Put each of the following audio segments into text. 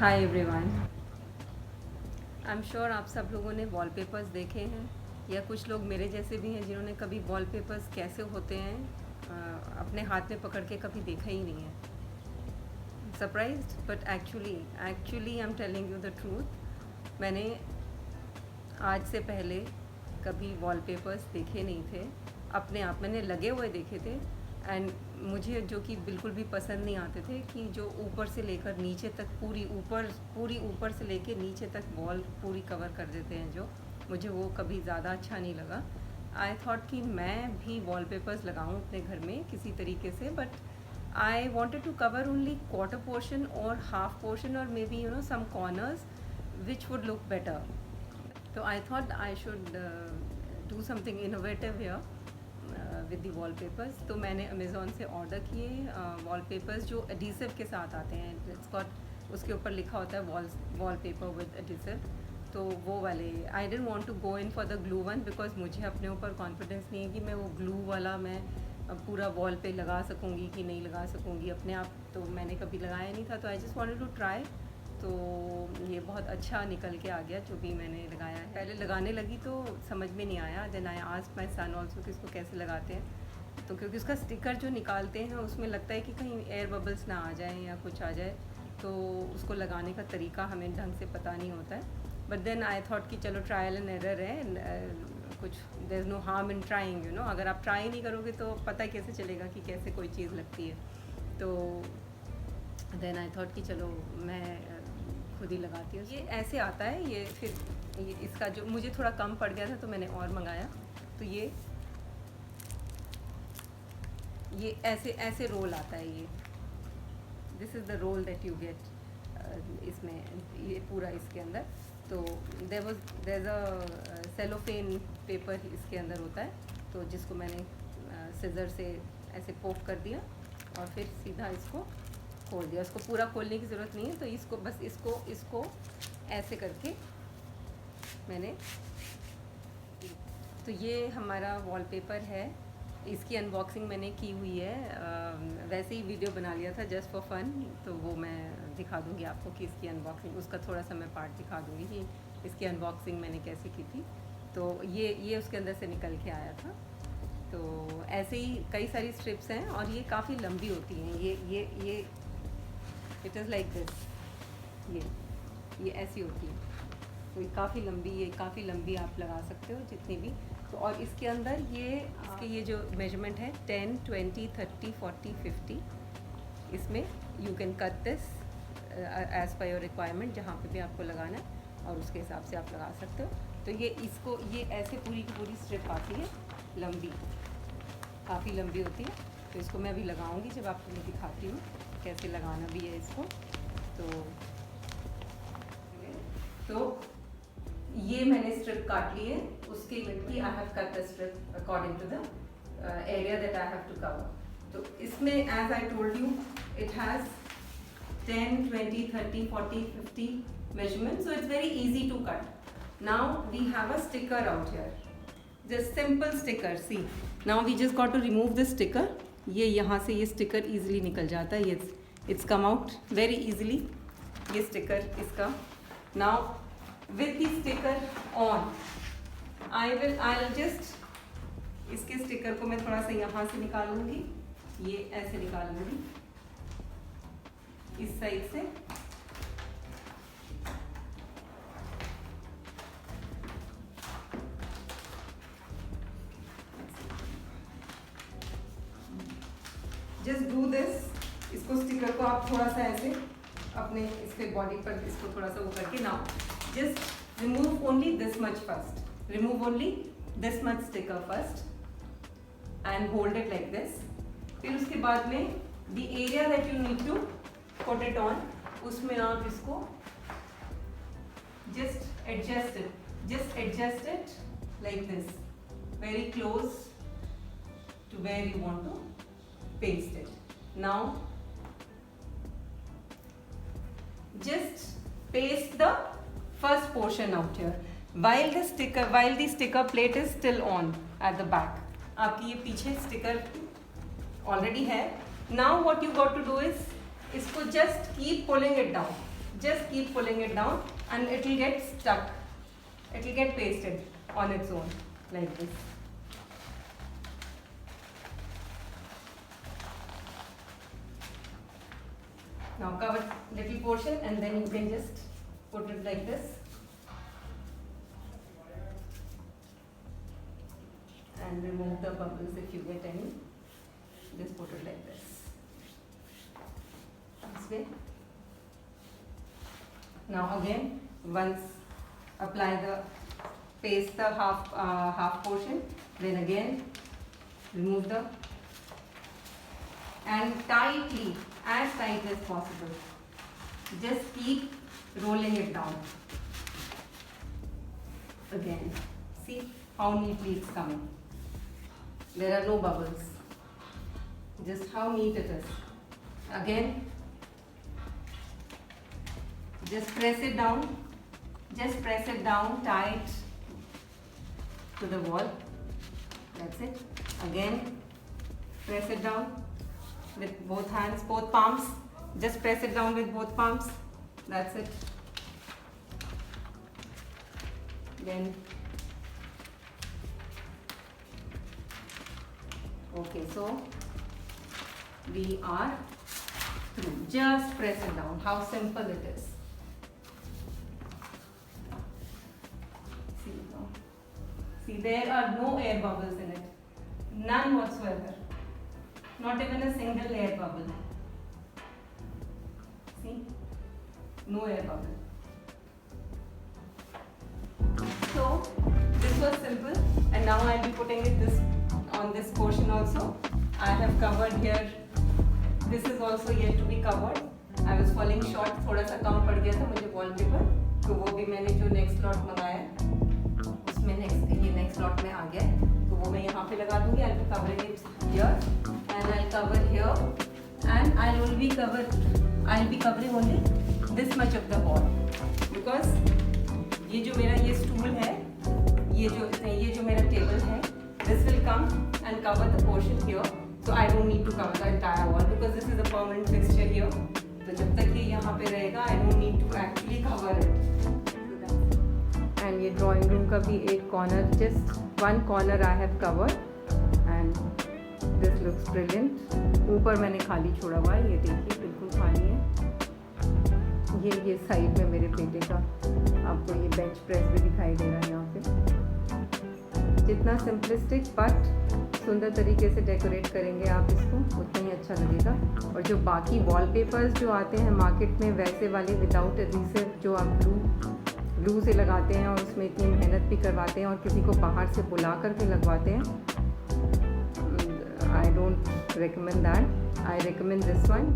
Hi everyone. I am sure आप सब लोगों ने वॉलपेपर्स देखे हैं या कुछ लोग मेरे जैसे भी हैं जिन्होंने कभी वॉलपेपर्स कैसे होते हैं अपने हाथ में पकड़ के कभी देखा ही नहीं है। Surprised but actually I am telling you the truth. मैंने आज से पहले कभी वॉलपेपर्स देखे नहीं थे अपने आप। मैंने लगे हुए देखे थे एंड मुझे जो कि बिल्कुल भी पसंद नहीं आते थे कि जो ऊपर से लेकर नीचे तक पूरी ऊपर से लेके नीचे तक वॉल पूरी कवर कर देते हैं, जो मुझे वो कभी ज़्यादा अच्छा नहीं लगा। आई थॉट कि मैं भी वॉलपेपर्स लगाऊं अपने घर में किसी तरीके से, but I wanted to cover only quarter portion और हाफ पोर्शन और may be some corners which would look better. तो I thought I should do something innovative here with the wallpapers. तो मैंने अमेज़ॉन से ऑर्डर किए wallpapers जो adhesive के साथ आते हैं। इट्स गॉट उसके ऊपर लिखा होता है वॉलपेपर विद एडिसिव, तो वो वाले। I didn't want to go in for the glue one because मुझे अपने ऊपर कॉन्फिडेंस नहीं है कि मैं वो ग्लू वाला मैं पूरा वॉल पे लगा सकूँगी कि नहीं लगा सकूँगी अपने आप। तो मैंने कभी लगाया नहीं था, तो I just wanted to try. तो ये बहुत अच्छा निकल के आ गया जो भी मैंने लगाया है। पहले लगाने लगी तो समझ में नहीं आया, then I asked my son also कि इसको कैसे लगाते हैं। तो क्योंकि उसका स्टिकर जो निकालते हैं उसमें लगता है कि कहीं एयर बबल्स ना आ जाएं या कुछ आ जाए, तो उसको लगाने का तरीका हमें ढंग से पता नहीं होता है। बट देन आई थॉट कि चलो ट्रायल एंड एरर है, कुछ there is no harm in trying. अगर आप ट्राई नहीं करोगे तो पता कैसे चलेगा कि कैसे कोई चीज़ लगती है। तो देन आई थॉट कि चलो मैं खुद ही लगाती हूँ। ये ऐसे आता है, ये फिर ये इसका जो मुझे थोड़ा कम पड़ गया था तो मैंने और मंगाया। तो ये ऐसे ऐसे रोल आता है। ये this is the roll that you get इसमें, ये पूरा इसके अंदर। तो there is a cellophane paper इसके अंदर होता है, तो जिसको मैंने सिजर से ऐसे पोक कर दिया और फिर सीधा इसको खोल दिया। उसको पूरा खोलने की ज़रूरत नहीं है, तो इसको बस इसको ऐसे करके मैंने। तो ये हमारा वॉलपेपर है, इसकी अनबॉक्सिंग मैंने की हुई है। वैसे ही वीडियो बना लिया था जस्ट फॉर फन, तो वो मैं दिखा दूँगी आपको कि इसकी अनबॉक्सिंग, उसका थोड़ा सा मैं पार्ट दिखा दूँगी कि इसकी अनबॉक्सिंग मैंने कैसे की थी। तो ये उसके अंदर से निकल के आया था। तो ऐसे ही कई सारी स्ट्रिप्स हैं और ये काफ़ी लंबी होती हैं। ये इट इज़ लाइक दिस, ये ऐसी होती है। तो ये काफ़ी लंबी आप लगा सकते हो जितनी भी। तो और इसके अंदर ये जो मेजरमेंट है 10, 20, 30, 40, 50, इसमें you can cut this as per your requirement, जहाँ पे भी आपको लगाना है और उसके हिसाब से आप लगा सकते हो। तो ये ऐसे पूरी की पूरी स्ट्रिप आती है, लंबी, काफ़ी लंबी होती है। तो इसको मैं अभी लगाऊंगी, जब आपको मैं दिखाती हूँ कैसे लगाना भी है इसको। तो ये मैंने स्ट्रिप काट ली है, उसके लिमिट की I have cut the strip according to the area that I have to cover. तो इसमें as I told you it has 10, 20, 30, 40, 50 measurements, so it's very easy to cut. Now we have a sticker out here, just simple sticker. See, now we just got to remove this sticker. ये यहाँ से ये sticker easily निकल जाता है। ये it's come out very easily, ये sticker इसका। Now with the sticker on, I'll just इसके स्टिकर को मैं थोड़ा सा यहाँ से निकालूंगी, ये ऐसे निकालूंगी इस साइड से। जस्ट डू दिस, इसको स्टिकर को आप थोड़ा सा ऐसे अपने इसके बॉडी पर इसको थोड़ा सा वो करके, now just remove only this much first, remove only this much sticker first and hold it like this. फिर उसके बाद में the area that you need to put it on, उसमें आप इसको just adjust it like this, very close to where you want to paste it. Now just paste the first portion out here while the sticker plate is still on at the back. आपकी ये पीछे sticker already है। Now what you got to do is इसको just keep pulling it down. just keep pulling it down and it will get stuck. It will get pasted on its own like this. Now cover little portion and then you can just put it like this. And remove the bubbles if you get any. Just put it like this. This way. Now again, once apply the paste the half portion, then again remove the and tightly, as tight as possible. Just keep rolling it down. Again, see how neatly it's coming. There are no bubbles. Just how neat it is. Again, just press it down. Just press it down tight to the wall. That's it. Again, press it down with both hands, both palms. Just press it down with both palms. That's it. Then, okay, so we are through. Just press it down. How simple it is. See, there are no air bubbles in it. None whatsoever. Not even a single air bubble. See? No air bubble. So, this was simple. And now I will be putting it on this portion also. I have covered here. This is also yet to be covered. I was falling short. थोड़ा सा कम पड़ गया था मुझे wallpaper. तो वो भी मैंने जो next lot मंगाया उसमें ये next lot में आ गया है. तो वो मैं यहाँ पे लगा दूँगी. I'll be covering it here and I'll cover here and I'll be covering only this much of the wall because ये जो मेरा ये stool है, ये जो मेरा table है, this will come and cover the portion here. So I don't need to cover the entire wall because this is a permanent fixture here. तो जब तक ये यहाँ पे रहेगा, I don't need to actually cover it. And ये drawing room का भी एक corner, just one corner I have covered and this looks brilliant. ऊपर मैंने खाली छोड़ा हुआ है, ये देखिए बिल्कुल खाली है. ये साइड में मेरे बेटे का आपको ये बेंच प्रेस भी दिखाई दे रहा है यहाँ पे. जितना सिंपलिस्टिक बट सुंदर तरीके से डेकोरेट करेंगे आप इसको उतना ही अच्छा लगेगा. और जो बाकी वॉलपेपर्स जो आते हैं मार्केट में वैसे वाले विदाउट एडहेसिव जो आप ग्लू से लगाते हैं और उसमें इतनी मेहनत भी करवाते हैं और किसी को बाहर से बुला करके लगवाते हैं, I don't recommend that. I recommend this one.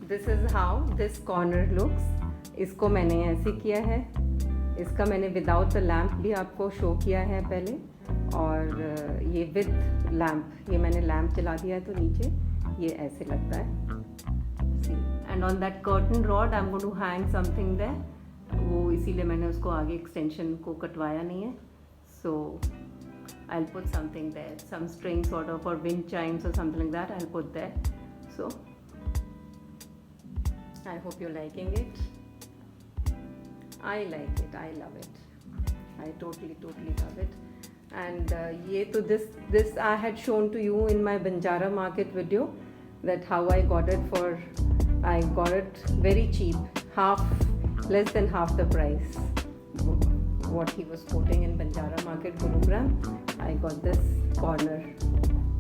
This is how this corner looks. इसको मैंने ऐसे किया है. इसका मैंने विदाउट द लैम्प भी आपको शो किया है पहले और ये विद लैम्प, ये मैंने लैम्प जला दिया है तो नीचे ये ऐसे लगता है. And on that curtain rod I am going to hang something there. वो इसीलिए मैंने उसको आगे एक्सटेंशन को कटवाया नहीं है. सो I'll put something there, some string sort of or wind chimes or something like that. I'll put there. So I hope you're liking it. I like it. I love it. I totally love it. And ये तो this I had shown to you in my Banjara market video that how I got it very cheap, less than half the price. What he was quoting in Banjara market Gurugram, I got this corner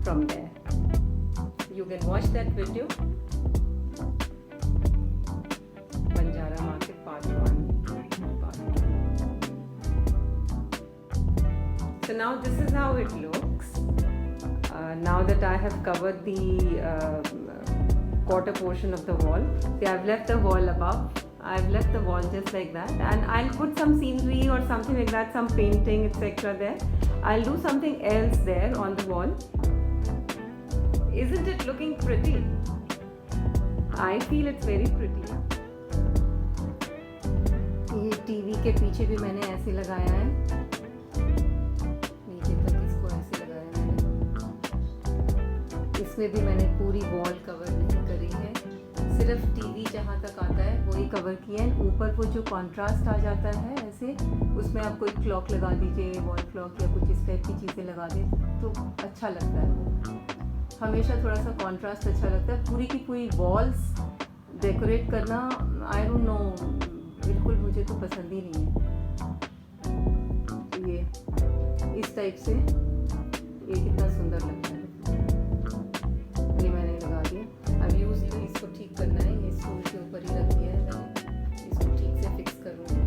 from there. You can watch that video. Banjara market part 1. So now this is how it looks. Now that I have covered the quarter portion of the wall, see I've left the wall above. I've left the wall just like that, and I'll put some scenery or something like that, some painting etc. there. I'll do something else there on the wall. Isn't it looking pretty? I feel it's very pretty. ये TV के पीछे भी मैंने ऐसे लगाया है, नीचे तक इसको ऐसे लगाया है. इसमें भी मैंने पूरी वॉल कवर नहीं करी है, सिर्फ टीवी जहाँ तक आता है वही कवर किया है। ऊपर वो जो कॉन्ट्रास्ट आ जाता है ऐसे, उसमें आप कोई क्लॉक लगा दीजिए, वॉल क्लॉक या कुछ इस टाइप की चीज़ें लगा दें तो अच्छा लगता है। वो हमेशा थोड़ा सा कॉन्ट्रास्ट अच्छा लगता है। पूरी की पूरी वॉल्स डेकोरेट करना, आई डोंट नो, बिल्कुल मुझे तो पसंद ही नहीं है। ये इस टाइप से ये कितना सुंदर लगता है। ये मैंने लगा दिया। अब यूज़ तो इसको ठीक करना है, ये स्टूल के ऊपर ही रख दिया है मैंने, इसको ठीक से फिक्स करूँगी।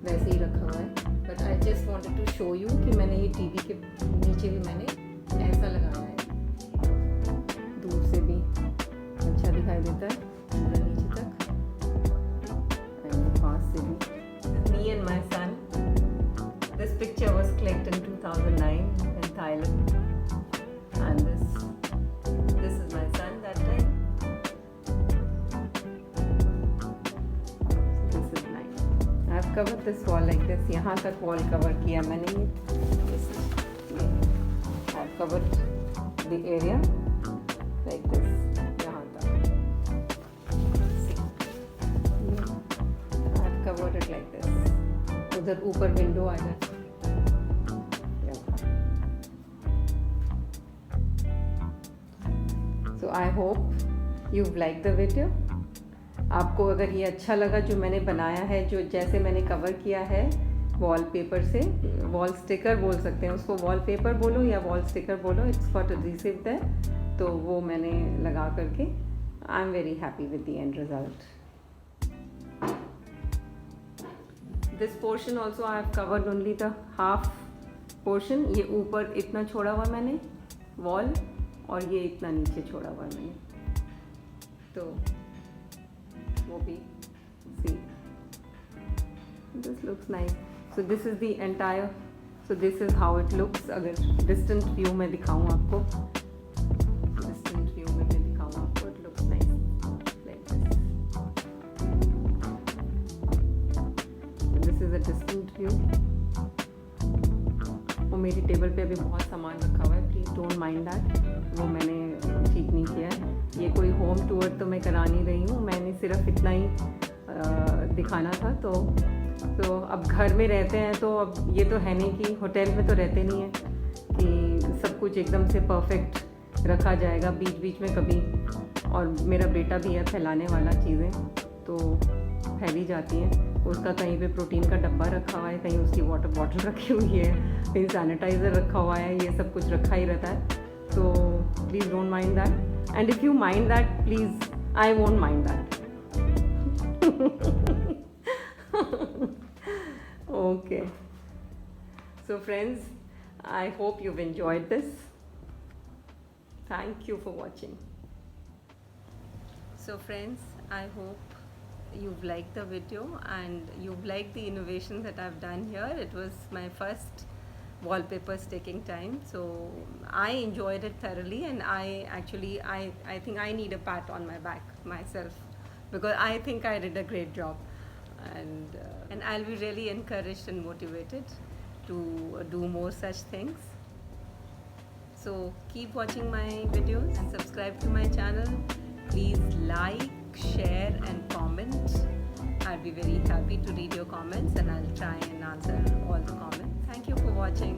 वैसे ही रखा हुआ है, but I just wanted to show you कि मैंने ये टीवी के नीचे भी मैंने ऐसा लगाया है। दूर से भी अच्छा दिखाई देता है पूरा नीचे तक, एंड पास से भी। Me and my son. This picture was clicked in 2009 in Thailand, and this is my son that time. So this is nice. I've covered this wall like this. यहाँ तक wall cover किया मैंने ये। I've covered the area like this. यहाँ तक। See. I've covered it like this. उधर ऊपर window आ जाए। So I hope you've liked the video. आपको अगर ये अच्छा लगा जो मैंने बनाया है, जो जैसे मैंने कवर किया है वॉलपेपर से, वॉल स्टिकर बोल सकते हैं उसको, वॉलपेपर बोलो या वॉल स्टिकर बोलो, इट्स गॉट एडहेसिव देयर, तो वो मैंने लगा करके I am very happy with the end result. This portion also I have covered only the half portion. ये ऊपर इतना छोड़ा हुआ मैंने वॉल, और ये इतना नीचे छोड़ा हुआ मैंने, तो वो भी see this looks nice. So this is the entire, so this is how it looks. अगर डिस्टेंट व्यू में दिखाऊं आपको, डिस्टेंट व्यू में मैं दिखाऊं आपको, it looks nice like this. This is a distant view. वो मेरी टेबल पे अभी बहुत सामान रखा हुआ है, प्लीज़ डोंट माइंड दैट, वो मैंने ठीक नहीं किया है। ये कोई होम टूर तो मैं करा नहीं रही हूँ, मैंने सिर्फ इतना ही दिखाना था। तो अब घर में रहते हैं तो अब ये तो है नहीं कि होटल में तो रहते नहीं हैं कि सब कुछ एकदम से परफेक्ट रखा जाएगा, बीच बीच में कभी, और मेरा बेटा भी है फैलाने वाला, चीज़ें तो फैली जाती हैं। उसका कहीं पे प्रोटीन का डब्बा रखा हुआ है, कहीं उसकी वाटर बॉटल रखी हुई है, कहीं सैनिटाइज़र रखा हुआ है, ये सब कुछ रखा ही रहता है। तो please don't mind that, and if you mind that please, I won't mind that. Okay, so friends, I hope you've enjoyed this. Thank you for watching. So friends, I hope you've liked the video and you've liked the innovations that I've done here. It was my first wallpaper sticking time, so I enjoyed it thoroughly, and I think I need a pat on my back myself, because I think I did a great job. And I'll be really encouraged and motivated to do more such things. So keep watching my videos and subscribe to my channel. Please like, share and comment. I'll be very happy to read your comments, and I'll try and answer all the comments. Thank you for watching.